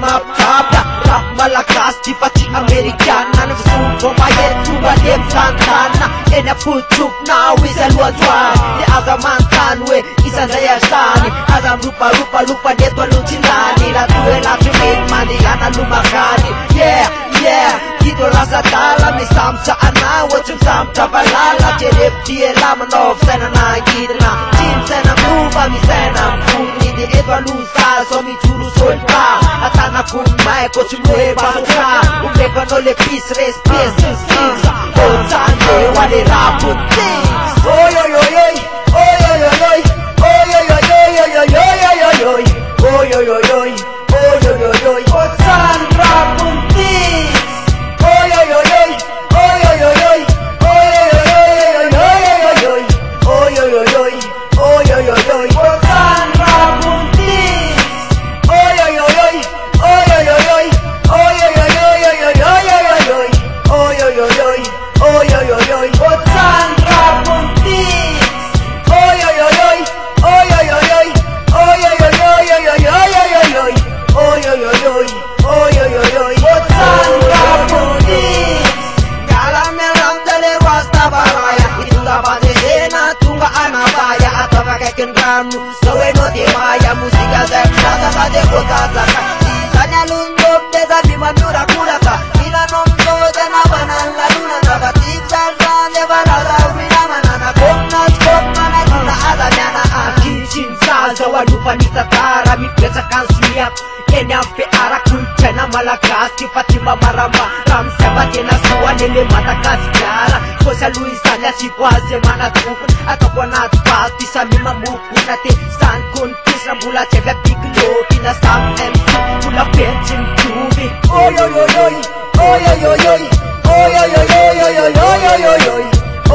maptabla Rap malakas di pati Amerikana Nagsuntong bayet kumalim santana Ena pucuk na wisal wadwan Ni agamantan we isan sayasani Agam rupa deto lucinani Latu min mani ana lumakani Yeah, yeah Dito lang sa tala may samsa ana Wajum samsa balala Cherep die lamanov Sana nagida na Jim sana move mi sana move Di ito lusa so mi churu solpa Atana kung may ko chumwe basuka Umeko no le peace race peace Ozane wale rapun things Oy oy oy oy Oy oy oy oy Oy oy oy oy oy oy oy oy oy Oy oy oy oy Oy oy oy oy Ozane rapun things Oy oy oy oy Oy oy oy oy Oy oy oy oy oy oy Oy oy oy oy Oy oy oy oy Ozane rapun things Oy oy oy oy Oy oy oy oy Oy oy oy oy oy oy Oy oy oy oy Oy oy oy oy Ozane rapun things Oy oy oy oy Oy oy oy oy Oy oy oy oy oy oy Oy oy oy oy Oy oy oy oy Ozane rapun things Galang meram dale wasta baraya Itunga padesena tunga anabaya Atau kakek kendramu Seweno di maya musika zemlaka Kade kota zaka Sisanya lunduk desa bima mura kuraka Ila nomdo dena banan laluna Naga tiksan rande barada wina manana Komnas komana tuna adanyana Kincin salsa wadupa nitatara Mipesakan suliak Enyampe arah kulcena malakas Tiba-tiba marama Ramseba tena suwa nele mata kasigara Kosa luisanya si kwaze mana tukun Atau konat pasti sami mamuku Nate san kuntis rambula cebe piklo Tina sam MC Kula pencin tubi Oy oy oy oy Oy oy oy oy Oy oy oy oy oy oy oy oy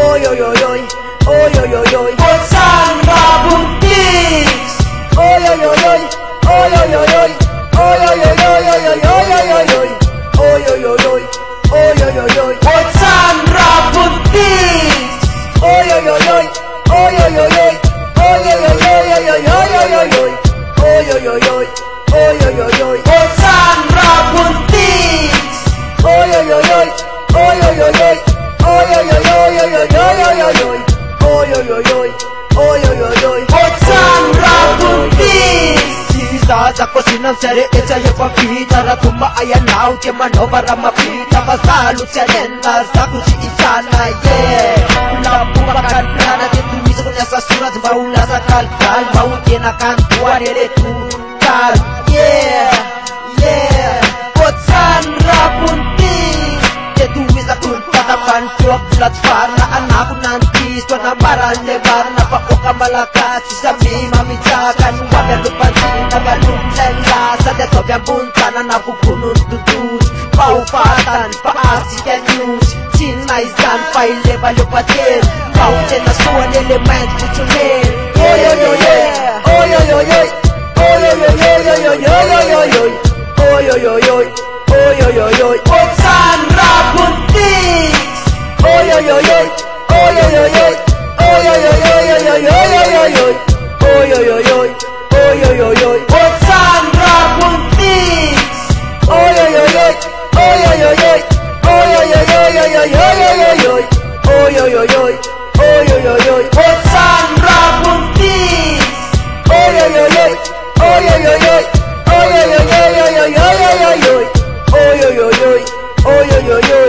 Oy oy oy oy Oy oy oy oy Ozane rapun things Oy oy oy oy Oy oy oy oy Oy oy oy oy oy oy oy Oy oy oy oy Oy oy oy oy Ozane rapun things Oy oy oy oy Oy oy oy oy Oy oy oy oy oy Oy oy oy oy Oy oy oy oy Ozane rapun things Oy oy oy oy Oy oy oy oy Oy oy oy oy Oy oy oy oy Oy oy oy oy Ozane rapun things Sisa ko sinamsari Esa yung papita Ratuma ayanaw Tiamano para mapita Pasalut siya nena Saku si Isana Yeah Ulapu makan plana Ditumis ko niya sa surat Baula sa kalkal Mautin akan tuwa nere tukal Yeah Yeah Ozane rapun things Ditumis akong tatapan Tuwag bulat para Anak ko nantis Tuwa na maran lebar Napaoka malakas Isami mamitsakan Wapya lupansin Nagalumleng lasa Deso biyang buntana Napupunod tutut Paupatan Paasikan news Sinaizan Paileba lupatin Pautin na suwan element Kutunin Oy oy oy oy Oy oy oy oy Oy oy oy oy oy oy Oy oy oy oy Oy oy oy oy Ozane rapun things Oy oy oy oy Oy oy oy oy Oy oy oy oy Oy oy oy oy Oy oy oy oy Ozane rapun things Oy oy oy oy Oy oy oy oy Oy oy oy oy Oy oy oy oy Oy oy oy oy Ozane rapun things Oy oy oy oy Oy oy oy oy Oy oy oy oy Oy oy oy oy Oy oy oy oy